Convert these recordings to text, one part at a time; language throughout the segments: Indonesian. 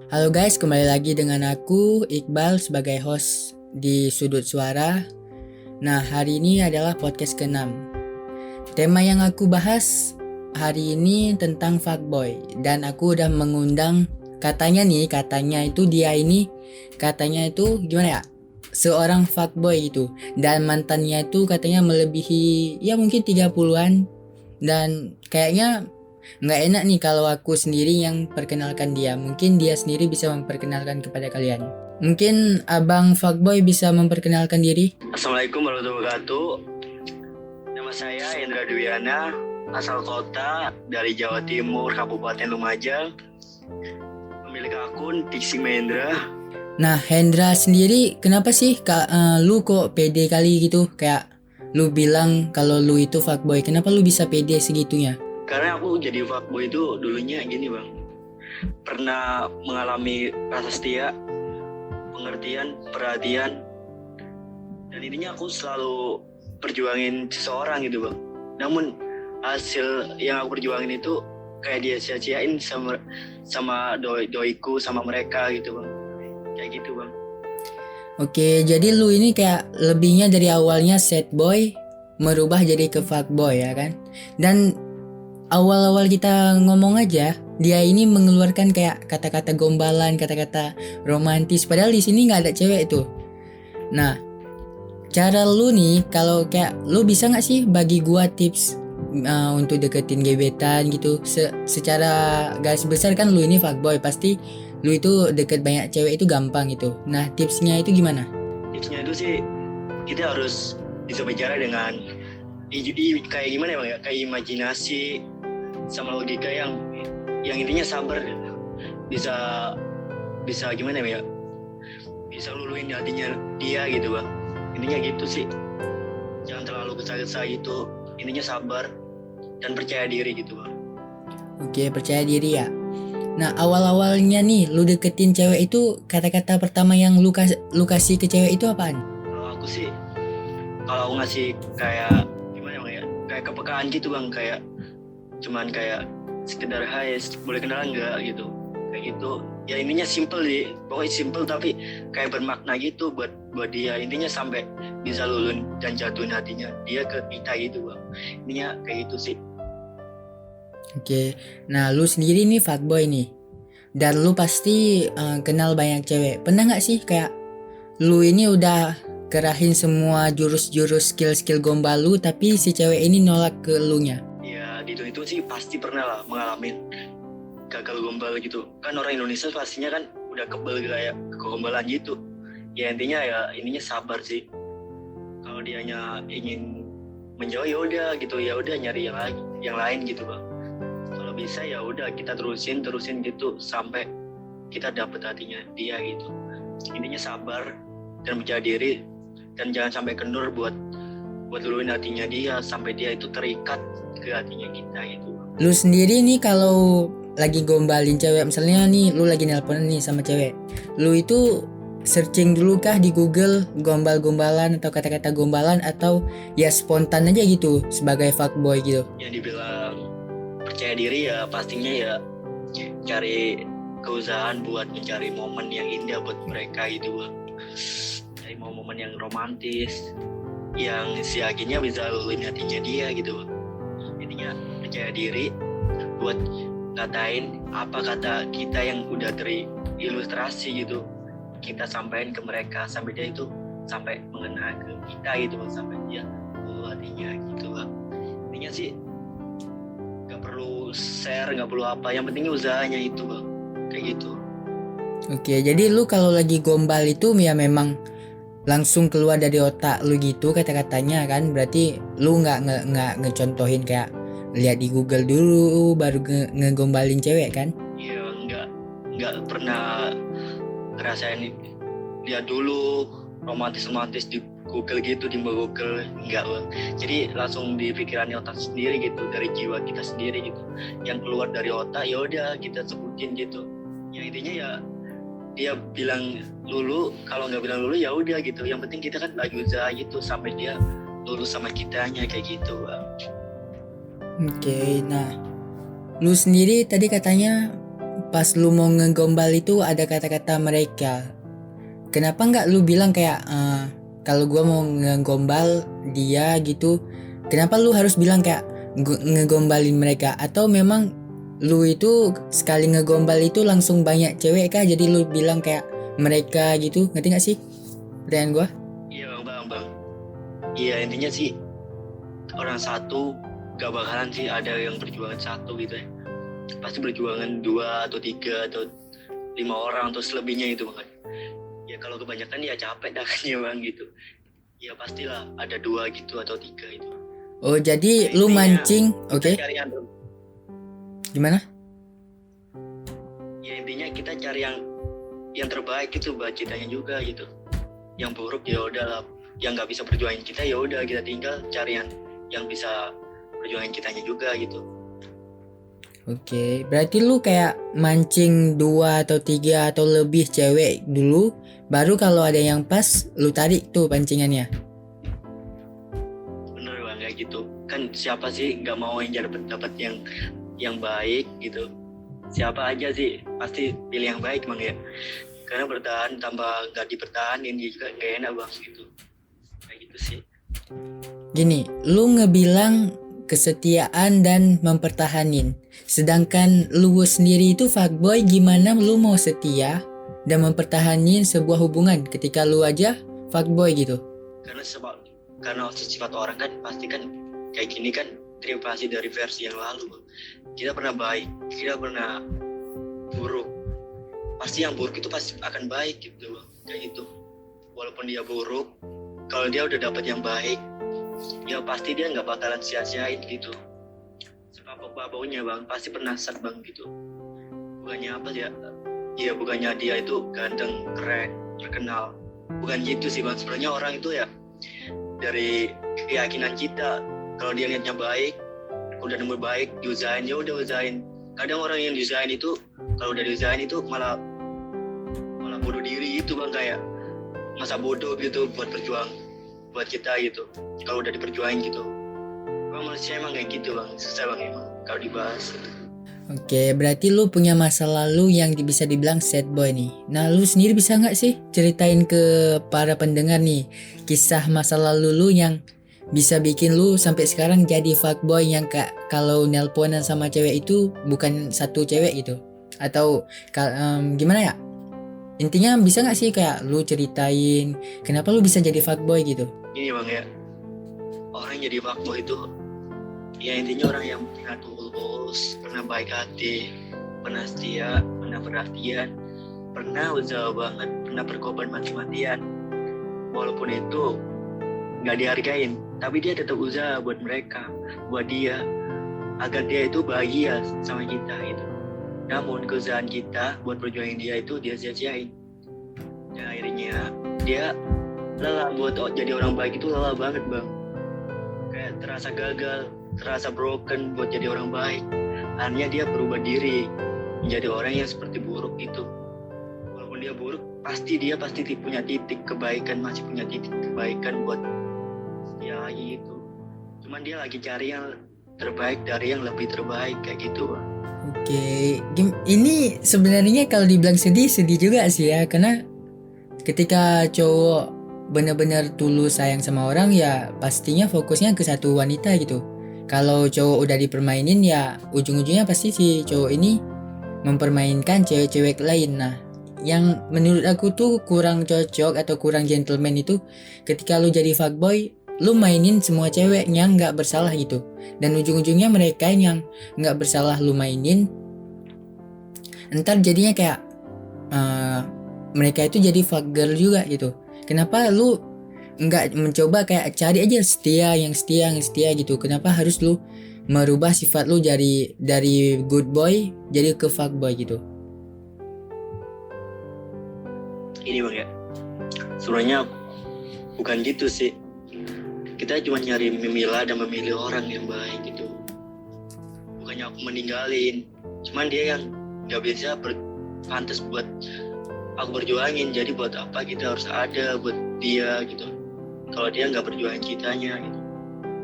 Halo guys, kembali lagi dengan aku Iqbal sebagai host di Sudut Suara. Nah, hari ini adalah podcast ke-6. Tema yang aku bahas hari ini tentang fuckboy, dan aku udah mengundang katanya itu dia ini katanya itu gimana ya? Seorang fuckboy itu, dan mantannya itu katanya melebihi ya mungkin 30-an, dan kayaknya nggak enak nih kalau aku sendiri yang perkenalkan dia. Mungkin dia sendiri bisa memperkenalkan kepada kalian. Mungkin abang fuckboy bisa memperkenalkan diri. Assalamualaikum warahmatullahi wabarakatuh. Nama saya Hendra Dwiana, asal kota dari Jawa Timur, Kabupaten Lumajang. Pemilik akun Tiksi Mendra. Nah, Hendra sendiri kenapa sih lu kok pede kali gitu? Kayak lu bilang kalau lu itu fuckboy. Kenapa lu bisa pede segitunya? Karena aku jadi fuckboy itu dulunya gini bang, pernah mengalami rasa setia, pengertian, perhatian, dan intinya aku selalu perjuangin seseorang gitu bang. Namun hasil yang aku perjuangin itu kayak dia sia-siain sama doiku sama mereka gitu bang, kayak gitu bang. Oke, jadi lu ini kayak lebihnya dari awalnya sad boy merubah jadi ke fuckboy ya kan? Dan awal-awal kita ngomong aja, dia ini mengeluarkan kayak kata-kata gombalan, kata-kata romantis, padahal di sini nggak ada cewek tuh. Nah, cara lu nih, kalau kayak lu bisa nggak sih bagi gua tips untuk deketin gebetan gitu? Secara garis besar kan lu ini fuckboy, pasti lu itu deket banyak cewek itu gampang gitu. Nah, tipsnya itu gimana? Tipsnya itu sih kita harus bisa bicara dengan kayak gimana ya bang ya, kayak imajinasi sama logika yang intinya sabar, bisa gimana ya, bisa luluhin hatinya dia gitu bang. Intinya gitu sih, jangan terlalu gesa-gesa gitu, intinya sabar dan percaya diri gitu bang. Oke, percaya diri ya. Nah, awal-awalnya nih lu deketin cewek itu, kata-kata pertama yang lu kasih ke cewek itu apaan? Kalau aku sih, kalau aku ngasih kayak gimana bang ya, kayak kepekaan gitu bang, kayak cuman kayak sekedar hai, boleh kenalan nggak gitu, kayak gitu ya. Intinya simple sih, pokoknya simple tapi kayak bermakna gitu buat dia, intinya sampai bisa lulun dan jatuhin hatinya dia ke kita gitu bang. Intinya kayak gitu sih. Oke, nah lu sendiri nih fuckboy nih, dan lu pasti kenal banyak cewek. Pernah nggak sih kayak lu ini udah kerahin semua jurus-jurus skill-skill gombal lu, tapi si cewek ini nolak ke lu nya? Ya itu sih pasti pernah lah mengalami gagal gombal gitu kan. Orang Indonesia pastinya kan udah kebal kayak kegombalan gitu ya. Intinya ya ininya sabar sih. Kalau dianya ingin menjauh ya udah gitu, ya udah nyari yang lain gitu bang. Kalau bisa ya udah kita terusin gitu sampai kita dapet hatinya dia gitu. Intinya sabar dan percaya diri, dan jangan sampai kendur buat luluhin hatinya dia sampai dia itu terikat ke hatinya kita gitu. Lu sendiri nih kalau lagi gombalin cewek, misalnya nih lu lagi nelpon nih sama cewek, lu itu searching dulu kah di Google gombal-gombalan atau kata-kata gombalan, atau ya spontan aja gitu sebagai fuckboy gitu? Yang dibilang percaya diri ya pastinya ya cari keusahaan buat mencari momen yang indah buat mereka gitu bang. Cari momen yang romantis yang si akhirnya bisa luluhin hatinya dia gitu bang. Intinya percaya diri buat ngatain apa kata kita yang udah terilustrasi gitu, kita sampaikan ke mereka sampai dia itu sampai mengena ke kita gitu bang, sampai dia luluh hatinya gitu bang. Intinya sih nggak perlu share, nggak perlu apa, yang penting usahanya itu bang, kayak gitu. Oke, jadi lu kalau lagi gombal itu ya memang langsung keluar dari otak lu gitu kata-katanya kan? Berarti lu nggak ngecontohin kayak lihat di Google dulu baru ngegombalin cewek kan? Iya, nggak pernah ngerasain lihat dulu romantis di Google gitu, di Google enggak bang. Jadi langsung di pikirannya otak sendiri gitu, dari jiwa kita sendiri gitu, yang keluar dari otak ya udah kita sebutin gitu. Ya intinya ya dia bilang lulu, kalau nggak bilang lulu ya udah gitu, yang penting kita kan lagi usaha gitu sampai dia lulus sama kitanya kayak gitu bang. Oke, nah lu sendiri tadi katanya pas lu mau ngegombal itu ada kata-kata mereka. Kenapa nggak lu bilang kayak kalau gua mau ngegombal dia gitu, kenapa lu harus bilang kayak ngegombalin mereka? Atau memang lu itu sekali ngegombal itu langsung banyak cewek kah? Jadi lu bilang kayak mereka gitu, ngerti gak sih pertanyaan gua? Iya bang. Iya intinya sih orang satu gak bakalan sih ada yang perjuangan satu gitu ya. Pasti perjuangan 2 atau 3 atau 5 orang atau selebihnya itu bang. Ya kalau kebanyakan ya capek dah kan ya bang gitu. Ya pastilah ada 2 gitu atau 3 itu. Oh jadi Ya, lu intinya mancing, oke? kita cari Gimana? ya intinya kita cari yang terbaik gitu buat kitanya juga gitu. Yang buruk ya udahlah, yang nggak bisa perjuangin kita ya udah kita tinggal cari yang bisa perjuangin kitanya juga gitu. Oke, berarti lu kayak mancing 2 atau 3 atau lebih cewek dulu, baru kalau ada yang pas lu tarik tuh pancingannya. Bener bang kayak gitu. Kan siapa sih nggak mau yang dapat yang baik gitu. Siapa aja sih pasti pilih yang baik bang ya. Karena bertahan tambah nggak dipertahanin juga nggak enak bang gitu. Kayak gitu sih. Gini, lu ngebilang kesetiaan dan mempertahanin. Sedangkan lu sendiri itu fuckboy, gimana lu mau setia dan mempertahanin sebuah hubungan ketika lu aja fuckboy gitu? Karena sifat orang kan pasti kan kayak gini kan derivasi dari versi yang lalu bang. Kita pernah baik, kita pernah buruk. Pasti yang buruk itu pasti akan baik gitu bang. Kayak gitu. Walaupun dia buruk, kalau dia udah dapat yang baik, ya pasti dia nggak bakalan sia-siain gitu. Sebab baunya bang, pasti pernah sad bang gitu. Bukannya apa ya? Ya bukannya dia itu ganteng, keren, terkenal. Bukan gitu sih bang. Sebenarnya orang itu ya dari keyakinan kita. Kalau dia niatnya baik, udah nemu baik, diusahain ya udah usahain. Kadang orang yang diusahain itu, kalau udah diusahain itu malah bunuh diri itu bang, kayak masa bodoh gitu buat berjuang buat kita gitu. Kalau udah diperjuangin gitu, bang manusia emang kayak gitu bang, susah bang emang kalau dibahas. Oke, berarti lu punya masa lalu yang bisa dibilang sad boy nih. Nah, lu sendiri bisa nggak sih ceritain ke para pendengar nih kisah masa lalu lu yang bisa bikin lu sampai sekarang jadi fuckboy yang kalau nelponan sama cewek itu bukan satu cewek gitu? Atau gimana ya? Intinya bisa nggak sih kayak lu ceritain kenapa lu bisa jadi fuckboy gitu? Ini bang ya, orang jadi fuckboy itu ya intinya orang yang pernah tulus, pernah baik hati, pernah setia, pernah perhatian, pernah usaha banget, pernah berkorban mati-matian. Walaupun itu nggak dihargain, tapi dia tetap usaha buat mereka, buat dia, agar dia itu bahagia sama kita gitu. Namun keusahaan kita buat perjuangin dia itu dia sia-siain. Dan akhirnya dia lelah buat jadi orang baik itu lelah banget bang. Kayak terasa gagal, terasa broken buat jadi orang baik. Akhirnya dia berubah diri menjadi orang yang seperti buruk itu. Walaupun dia buruk, dia pasti punya titik kebaikan, masih punya titik kebaikan buat dia lagi itu. Cuman dia lagi cari yang terbaik dari yang lebih terbaik kayak gitu bang. Oke, ini sebenarnya kalau dibilang sedih juga sih ya, karena ketika cowok benar-benar tulus sayang sama orang ya pastinya fokusnya ke satu wanita gitu. Kalau cowok udah dipermainin ya ujung-ujungnya pasti si cowok ini mempermainkan cewek-cewek lain. Nah, yang menurut aku tuh kurang cocok atau kurang gentleman itu ketika lu jadi fuckboy, lu mainin semua cewek yang nggak bersalah gitu, dan ujung-ujungnya mereka yang nggak bersalah lu mainin, entar jadinya kayak mereka itu jadi fuck girl juga gitu. Kenapa lu nggak mencoba kayak cari aja yang setia gitu? Kenapa harus lu merubah sifat lu dari good boy jadi ke fuck boy gitu? Ini bang ya, sebenarnya bukan gitu sih. Kita cuma nyari memilah dan memilih orang yang baik gitu. Bukannya aku meninggalin, cuman dia yang nggak bisa pantas buat aku berjuangin. Jadi buat apa kita harus ada buat dia gitu, kalau dia nggak berjuangin kitanya gitu.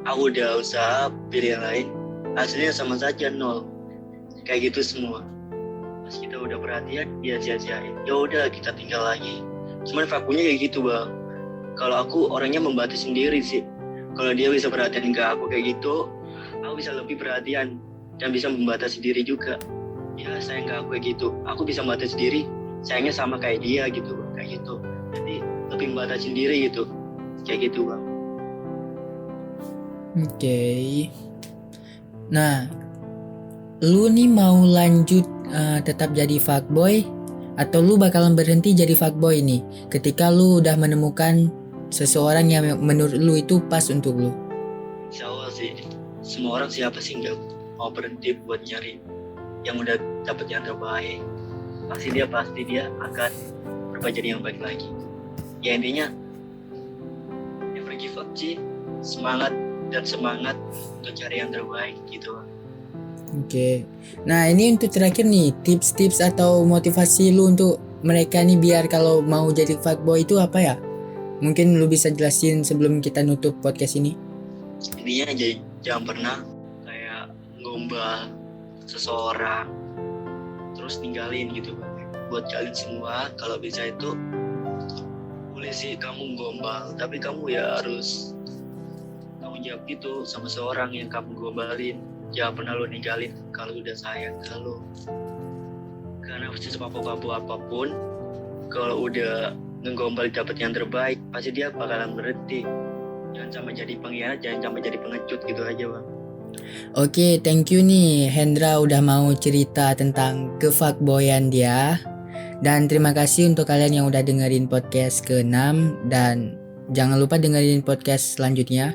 Aku udah usaha pilih yang lain, hasilnya sama saja nol. Kayak gitu semua. pas kita udah perhatian dia sia-siain, ya udah kita tinggal lagi. Cuman fakunya kayak gitu bang. Kalau aku orangnya membatasi sendiri sih. Kalau dia bisa perhatian ke aku kayak gitu, aku bisa lebih perhatian dan bisa membatasi diri juga. Ya sayang ke aku kayak gitu, aku bisa membatasi diri, sayangnya sama kayak dia gitu, kayak gitu. Jadi lebih membatasi diri gitu, kayak gitu bang. Oke. Nah, lu nih mau lanjut tetap jadi fuckboy atau lu bakalan berhenti jadi fuckboy nih ketika lu udah menemukan seseorang yang menurut lu itu pas untuk lu? Insya Allah sih, semua orang siapa sih nggak mau berhenti buat nyari yang udah dapet yang terbaik. Pasti dia akan berubah jadi yang baik lagi. Ya intinya never give up sih, semangat untuk cari yang terbaik gitu. Oke. Nah, ini untuk terakhir nih, tips-tips atau motivasi lu untuk mereka nih biar kalau mau jadi fuckboy itu apa ya? Mungkin lu bisa jelasin sebelum kita nutup podcast ini. Intinya jangan pernah kayak gombal seseorang terus ninggalin gitu. Buat kalian semua, kalau bisa itu boleh sih kamu gombal, tapi kamu ya harus tanggung jawab gitu sama seorang yang kamu gombalin. Jangan pernah lo ninggalin kalau udah sayang ke lo. Karena sepapuk-papuk apapun, kalau udah ngegombal dapet yang terbaik, pasti dia bakalan berhenti. Jangan sampai jadi pengkhianat, jangan sampai jadi pengecut gitu aja bang. Oke, thank you nih Hendra udah mau cerita tentang kefuckboyan dia. Dan terima kasih untuk kalian yang udah dengerin podcast ke-6 dan jangan lupa dengerin podcast selanjutnya.